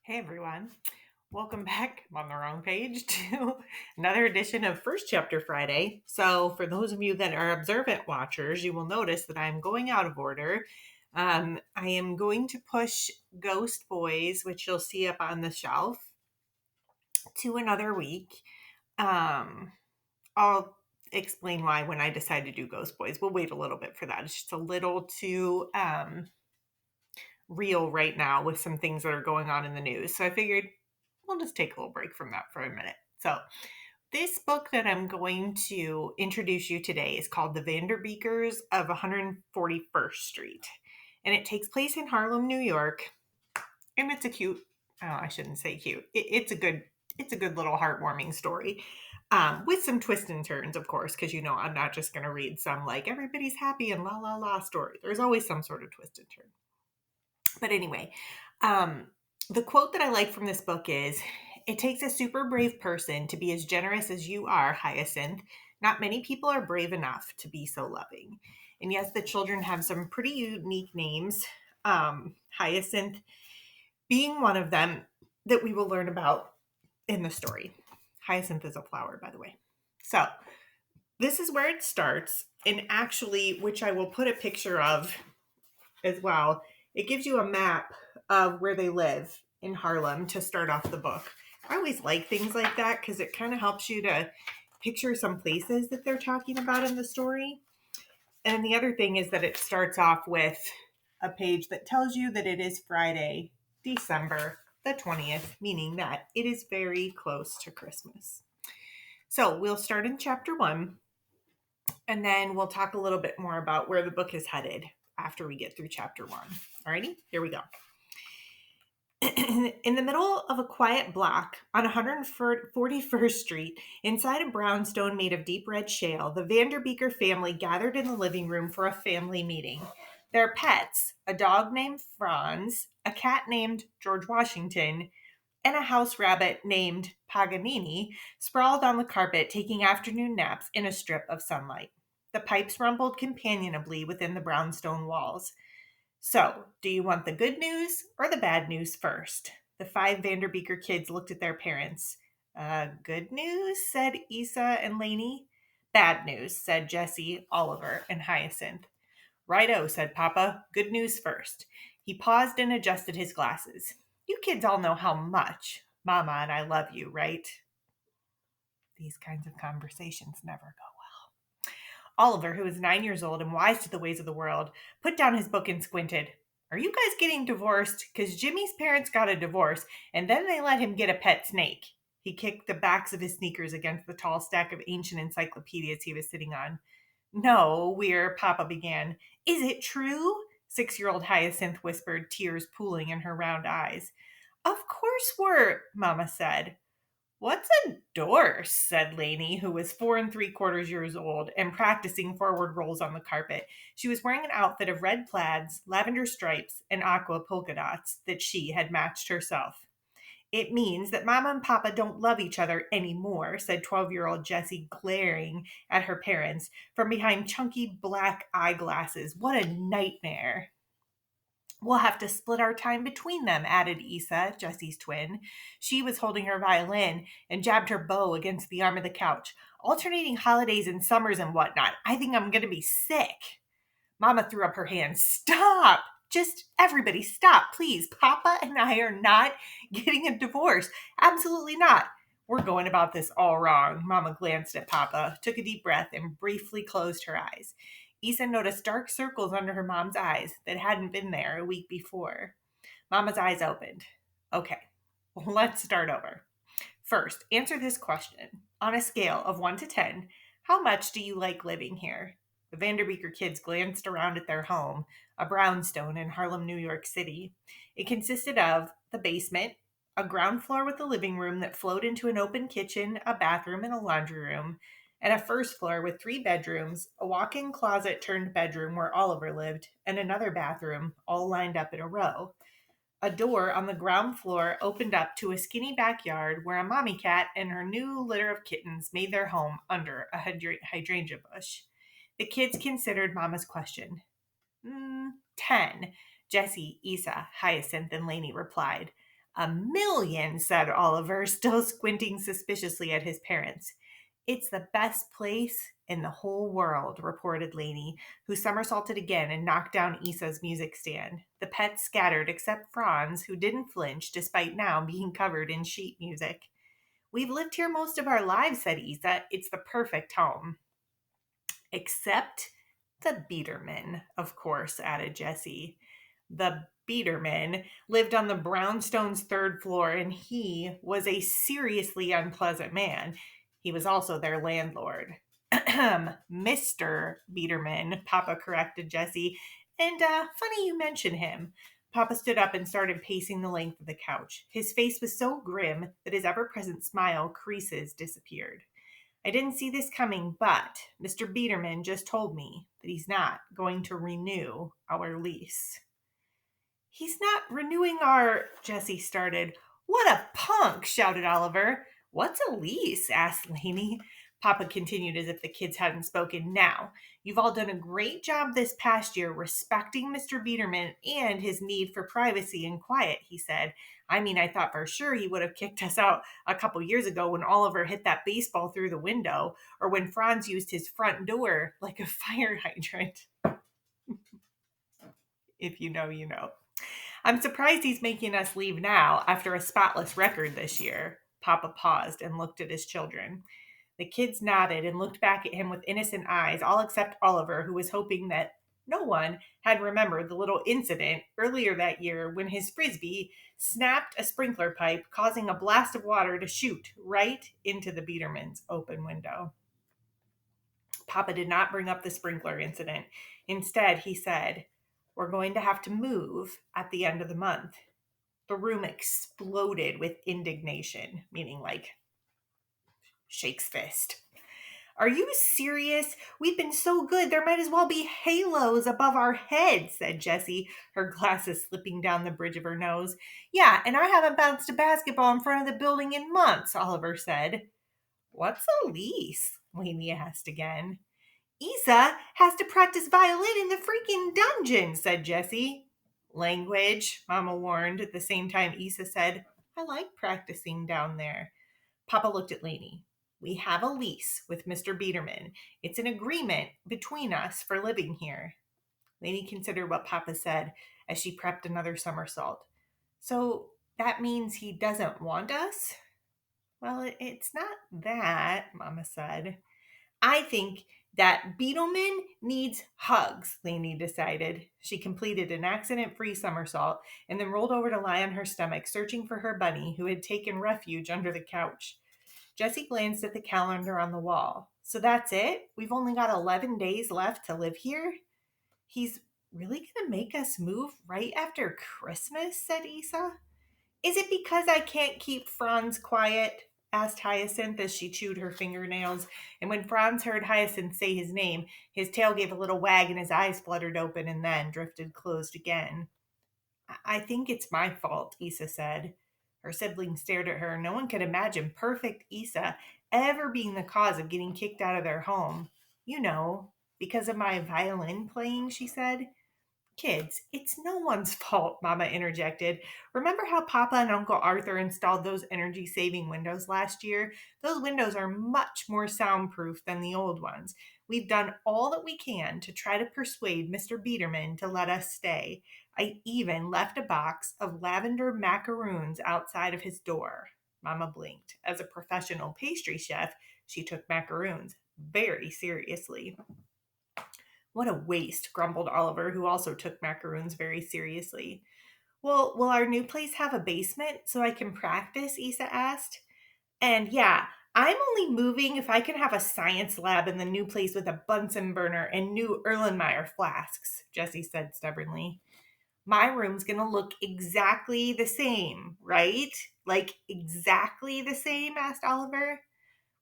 Hey everyone, welcome back. I'm on the wrong page to another edition of First Chapter Friday. So, for those of you that are observant watchers, you will notice that I'm going out of order. I am going to push Ghost Boys, which you'll see up on the shelf, to another week. I'll explain why when I decide to do Ghost Boys. We'll wait a little bit for that. It's just a little too real right now with some things that are going on in the news. So I figured we'll just take a little break from that for a minute. So, this book that I'm going to introduce you today is called The Vanderbeekers of 141st Street. And it takes place in Harlem, New York. And it's a cute, I shouldn't say cute. It's a good little heartwarming story. With some twists and turns, of course, because I'm not just going to read some like everybody's happy and la la la story. There's always some sort of twist and turn. But anyway, the quote that I like from this book is, "It takes a super brave person to be as generous as you are, Hyacinth. Not many people are brave enough to be so loving." And yes, the children have some pretty unique names. Hyacinth being one of them that we will learn about in the story. Hyacinth is a flower, by the way. So this is where it starts. And actually, which I will put a picture of as well, it gives you a map of where they live in Harlem to start off the book. I always like things like that because it kind of helps you to picture some places that they're talking about in the story. And the other thing is that it starts off with a page that tells you that it is Friday, December the 20th, meaning that it is very close to Christmas. So we'll start in chapter 1, and then we'll talk a little bit more about where the book is headed after we get through chapter 1. Alrighty, here we go. In the middle of a quiet block on 141st Street, inside a brownstone made of deep red shale, the Vanderbeeker family gathered in the living room for a family meeting. Their pets, a dog named Franz, a cat named George Washington, and a house rabbit named Paganini, sprawled on the carpet taking afternoon naps in a strip of sunlight. The pipes rumbled companionably within the brownstone walls. "So, do you want the good news or the bad news first?" The 5 Vanderbeeker kids looked at their parents. Good news," said Isa and Lainey. "Bad news," said Jessie, Oliver, and Hyacinth. "Righto," said Papa. "Good news first." He paused and adjusted his glasses. "You kids all know how much Mama and I love you, right?" These kinds of conversations never go well. Oliver, who was 9 years old and wise to the ways of the world, put down his book and squinted. "Are you guys getting divorced? Because Jimmy's parents got a divorce, and then they let him get a pet snake." He kicked the backs of his sneakers against the tall stack of ancient encyclopedias he was sitting on. "No, Papa began. "Is it true?" 6-year-old Hyacinth whispered, tears pooling in her round eyes. "Of course we're," Mama said. "What's a dorse?" said Lainey, who was 4 3/4 years old and practicing forward rolls on the carpet. She was wearing an outfit of red plaids, lavender stripes, and aqua polka dots that she had matched herself. "It means that Mama and Papa don't love each other anymore," said 12-year-old Jessie, glaring at her parents from behind chunky black eyeglasses. "What a nightmare." "We'll have to split our time between them," added Isa, Jessie's twin. She was holding her violin and jabbed her bow against the arm of the couch. "Alternating holidays and summers and whatnot. I think I'm going to be sick." Mama threw up her hands. "Stop! Just everybody stop, please. Papa and I are not getting a divorce. Absolutely not. We're going about this all wrong." Mama glanced at Papa, took a deep breath, and briefly closed her eyes. Isa noticed dark circles under her mom's eyes that hadn't been there a week before. Mama's eyes opened. "Okay, let's start over. First, answer this question. On a scale of 1 to 10, how much do you like living here?" The Vanderbeeker kids glanced around at their home, a brownstone in Harlem, New York City. It consisted of the basement, a ground floor with a living room that flowed into an open kitchen, a bathroom, and a laundry room, and a first floor with 3 bedrooms, a walk-in closet turned bedroom where Oliver lived, and another bathroom, all lined up in a row. A door on the ground floor opened up to a skinny backyard where a mommy cat and her new litter of kittens made their home under a hydrangea bush. The kids considered Mama's question. 10, Jessie, Isa, Hyacinth, and Lainey replied. 1 million, said Oliver, still squinting suspiciously at his parents. It's the best place in the whole world, reported Lainey, who somersaulted again and knocked down Issa's music stand. The pets scattered except Franz, who didn't flinch despite now being covered in sheet music. We've lived here most of our lives, said Issa. It's the perfect home. Except the Biederman, of course, added Jessie. The Biederman lived on the brownstone's third floor, and he was a seriously unpleasant man. He was also their landlord. Mr. Biederman, Papa corrected Jessie. And funny you mention him. Papa stood up and started pacing the length of the couch. His face was so grim that his ever present smile creases disappeared. I didn't see this coming, but Mr. Biederman just told me that he's not going to renew our lease. He's not renewing our, Jessie started. What a punk, shouted Oliver. What's a lease? Asked Lainey. Papa continued as if the kids hadn't spoken. Now, you've all done a great job this past year respecting Mr. Biederman and his need for privacy and quiet, he said. I mean, I thought for sure he would have kicked us out a couple years ago when Oliver hit that baseball through the window, or when Franz used his front door like a fire hydrant. If you know, you know. I'm surprised he's making us leave now after a spotless record this year. Papa paused and looked at his children. The kids nodded and looked back at him with innocent eyes, all except Oliver, who was hoping that no one had remembered the little incident earlier that year when his frisbee snapped a sprinkler pipe, causing a blast of water to shoot right into the Biederman's open window. Papa did not bring up the sprinkler incident. Instead, he said, "We're going to have to move at the end of the month." The room exploded with indignation, meaning like shakes fist. Are you serious? We've been so good, there might as well be halos above our heads, said Jessie, her glasses slipping down the bridge of her nose. Yeah, and I haven't bounced a basketball in front of the building in months, Oliver said. What's a lease? Lainey asked again. Isa has to practice violin in the freaking dungeon, said Jessie. Language, Mama warned, at the same time Isa said, I like practicing down there. Papa looked at Lainey. We have a lease with Mr. Biederman. It's an agreement between us for living here. Lainey considered what Papa said as she prepped another somersault. So that means he doesn't want us? Well, it's not that, Mama said. I think that Beetleman needs hugs, Lainey decided. She completed an accident-free somersault and then rolled over to lie on her stomach, searching for her bunny, who had taken refuge under the couch. Jessie glanced at the calendar on the wall. So that's it? We've only got 11 days left to live here? He's really going to make us move right after Christmas, said Isa. Is it because I can't keep Franz quiet? Asked Hyacinth as she chewed her fingernails. And when Franz heard Hyacinth say his name, his tail gave a little wag and his eyes fluttered open and then drifted closed again. I think it's my fault, Isa said. Her siblings stared at her. No one could imagine perfect Isa ever being the cause of getting kicked out of their home. You know, because of my violin playing, she said. Kids, it's no one's fault, Mama interjected. Remember how Papa and Uncle Arthur installed those energy saving windows last year? Those windows are much more soundproof than the old ones. We've done all that we can to try to persuade Mr. Biederman to let us stay. I even left a box of lavender macaroons outside of his door. Mama blinked. As a professional pastry chef, she took macaroons very seriously. What a waste, grumbled Oliver, who also took macaroons very seriously. Well, will our new place have a basement so I can practice? Isa asked. And yeah, I'm only moving if I can have a science lab in the new place with a Bunsen burner and new Erlenmeyer flasks, Jessie said stubbornly. My room's gonna look exactly the same, right? Like exactly the same? Asked Oliver.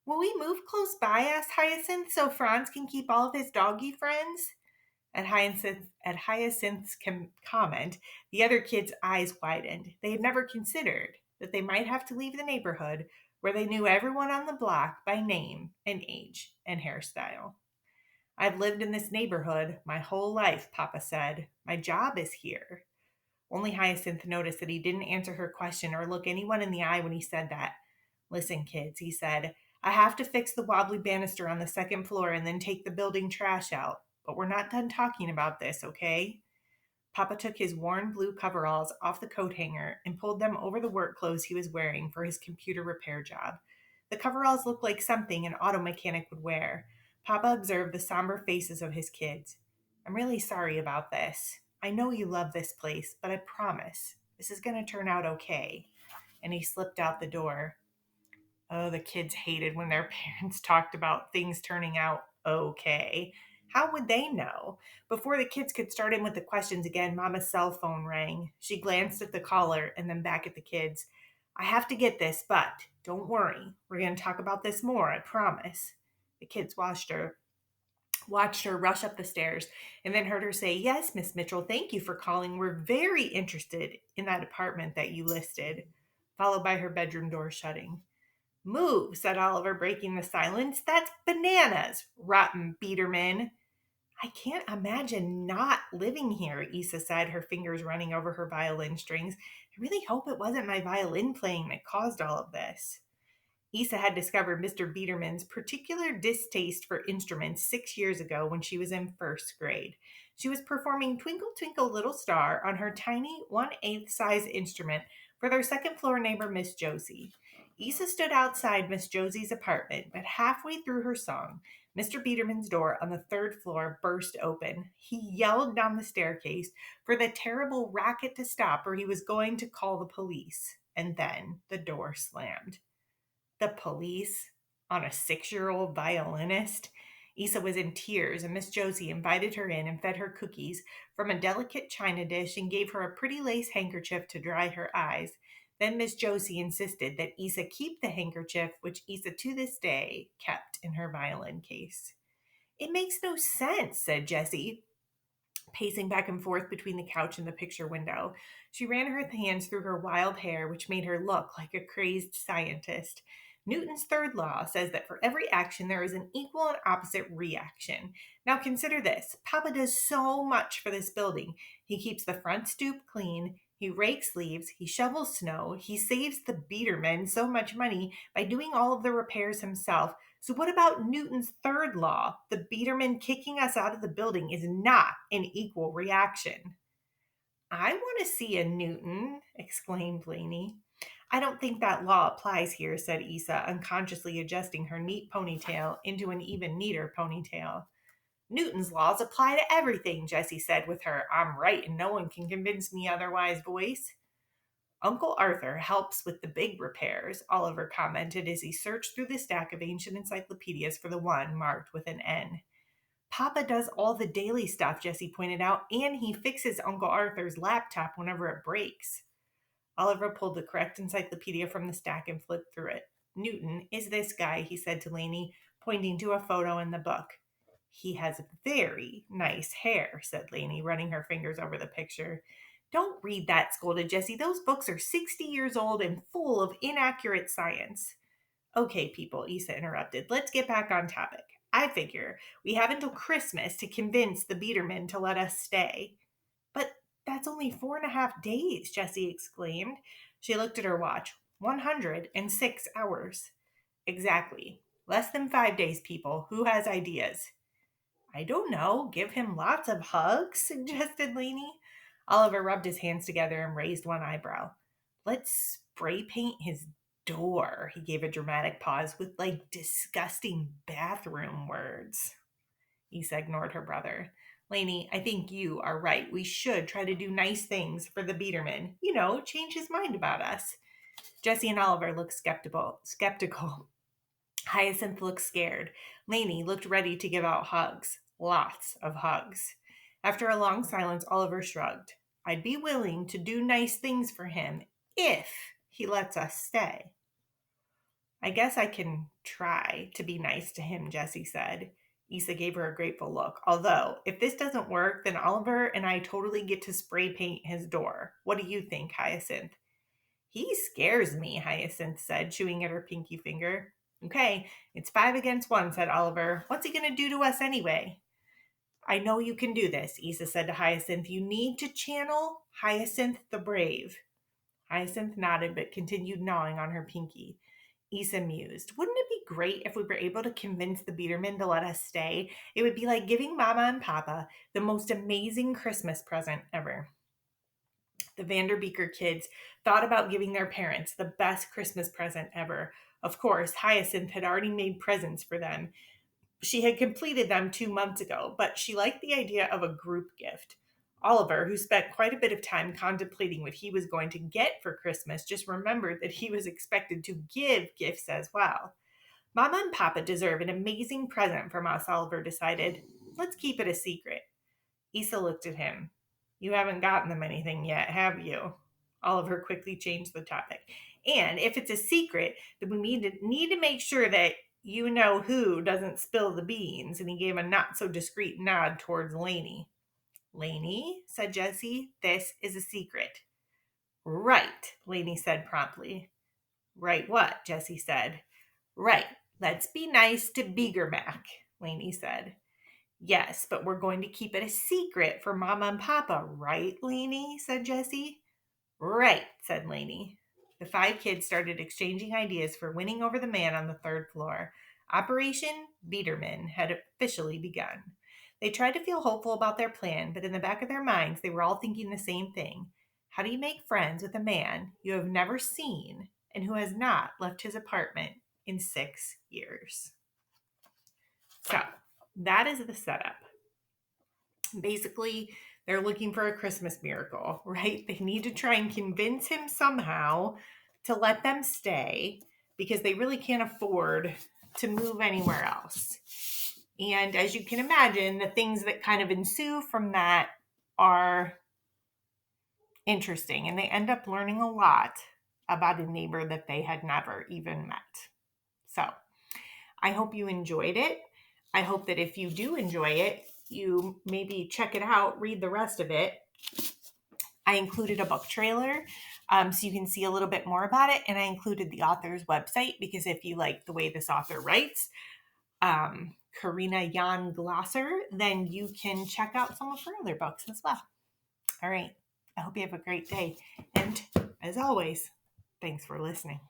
Will we move close by? Asked Hyacinth, so Franz can keep all of his doggy friends? At Hyacinth's comment, the other kids' eyes widened. They had never considered that they might have to leave the neighborhood where they knew everyone on the block by name and age and hairstyle. I've lived in this neighborhood my whole life, Papa said. My job is here. Only Hyacinth noticed that he didn't answer her question or look anyone in the eye when he said that. Listen, kids, he said, I have to fix the wobbly banister on the second floor and then take the building trash out. But we're not done talking about this, okay? Papa took his worn blue coveralls off the coat hanger and pulled them over the work clothes he was wearing for his computer repair job. The coveralls looked like something an auto mechanic would wear. Papa observed the somber faces of his kids. I'm really sorry about this. I know you love this place, but I promise this is going to turn out okay. And he slipped out the door. Oh, the kids hated when their parents talked about things turning out okay. How would they know? Before the kids could start in with the questions again, Mama's cell phone rang. She glanced at the caller and then back at the kids. I have to get this, but don't worry. We're going to talk about this more, I promise. The kids watched her rush up the stairs and then heard her say, Yes, Miss Mitchell, thank you for calling. We're very interested in that apartment that you listed, followed by her bedroom door shutting. Move, said Oliver, breaking the silence. That's bananas, rotten Biederman. I can't imagine not living here, Issa said, her fingers running over her violin strings. I really hope it wasn't my violin playing that caused all of this. Issa had discovered Mr. Biederman's particular distaste for instruments 6 years ago when she was in first grade. She was performing Twinkle Twinkle Little Star on her tiny 1/8 size instrument for their second floor neighbor, Miss Josie. Issa stood outside Miss Josie's apartment, but halfway through her song, Mr. Biederman's door on the third floor burst open. He yelled down the staircase for the terrible racket to stop or he was going to call the police. And then the door slammed. The police on a 6-year-old violinist? Issa was in tears, and Miss Josie invited her in and fed her cookies from a delicate china dish and gave her a pretty lace handkerchief to dry her eyes. Then Miss Josie insisted that Issa keep the handkerchief, which Issa to this day kept in her violin case. It makes no sense, said Jessie, pacing back and forth between the couch and the picture window. She ran her hands through her wild hair, which made her look like a crazed scientist. Newton's third law says that for every action there is an equal and opposite reaction. Now consider this. Papa does so much for this building. He keeps the front stoop clean, he rakes leaves, he shovels snow, he saves the Biedermen so much money by doing all of the repairs himself. So, what about Newton's third law? The Biederman kicking us out of the building is not an equal reaction. I want to see a Newton, exclaimed Blaney. I don't think that law applies here, said Issa, unconsciously adjusting her neat ponytail into an even neater ponytail. Newton's laws apply to everything, Jessie said with her I'm right and no one can convince me otherwise voice. Uncle Arthur helps with the big repairs, Oliver commented as he searched through the stack of ancient encyclopedias for the one marked with an N. Papa does all the daily stuff, Jessie pointed out, and he fixes Uncle Arthur's laptop whenever it breaks. Oliver pulled the correct encyclopedia from the stack and flipped through it. Newton is this guy, he said to Laney, pointing to a photo in the book. He has very nice hair, said Laney, running her fingers over the picture. Don't read that, scolded Jessie. Those books are 60 years old and full of inaccurate science. Okay, people, Issa interrupted. Let's get back on topic. I figure we have until Christmas to convince the Biederman to let us stay. But that's only 4.5 days, Jessie exclaimed. She looked at her watch. 106 hours. Exactly. Less than 5 days, people. Who has ideas? I don't know. Give him lots of hugs, suggested Laney. Oliver rubbed his hands together and raised one eyebrow. Let's spray paint his door. He gave a dramatic pause with disgusting bathroom words. Issa ignored her brother. Laney, I think you are right. We should try to do nice things for the Biederman. Change his mind about us. Jessie and Oliver looked skeptical. Hyacinth looked scared. Laney looked ready to give out hugs. Lots of hugs. After a long silence, Oliver shrugged. I'd be willing to do nice things for him if he lets us stay. I guess I can try to be nice to him, Jessie said. Issa gave her a grateful look. Although, if this doesn't work, then Oliver and I totally get to spray paint his door. What do you think, Hyacinth? He scares me, Hyacinth said, chewing at her pinky finger. Okay, it's 5 against 1, said Oliver. What's he going to do to us anyway? I know you can do this, Isa said to Hyacinth. You need to channel Hyacinth the Brave. Hyacinth nodded but continued gnawing on her pinky. Isa mused. Wouldn't it be great if we were able to convince the Biederman to let us stay? It would be like giving Mama and Papa the most amazing Christmas present ever. The Vanderbeeker kids thought about giving their parents the best Christmas present ever. Of course, Hyacinth had already made presents for them. She had completed them 2 months ago, but she liked the idea of a group gift. Oliver, who spent quite a bit of time contemplating what he was going to get for Christmas, just remembered that he was expected to give gifts as well. Mama and Papa deserve an amazing present from us, Oliver decided. Let's keep it a secret. Isa looked at him. You haven't gotten them anything yet, have you? Oliver quickly changed the topic. And if it's a secret, then we need to make sure that you know who doesn't spill the beans. And he gave a not so discreet nod towards Lainey. Lainey, said Jessie, this is a secret. Right, Lainey said promptly. Right what? Jessie said. Right, let's be nice to Beagerback, Lainey said. Yes, but we're going to keep it a secret for Mama and Papa, right, Lainey? Said Jessie. Right, said Lainey. The 5 kids started exchanging ideas for winning over the man on the 3rd floor. Operation Biederman had officially begun. They tried to feel hopeful about their plan, but in the back of their minds, they were all thinking the same thing. How do you make friends with a man you have never seen and who has not left his apartment in 6 years? So, that is the setup. Basically, they're looking for a Christmas miracle, right? They need to try and convince him somehow to let them stay because they really can't afford to move anywhere else. And as you can imagine, the things that kind of ensue from that are interesting. And they end up learning a lot about a neighbor that they had never even met. So I hope you enjoyed it. I hope that if you do enjoy it, you maybe check it out, read the rest of it. I included a book trailer so you can see a little bit more about it. And I included the author's website because if you like the way this author writes, Karina Jan Glosser, then you can check out some of her other books as well. All right. I hope you have a great day. And as always, thanks for listening.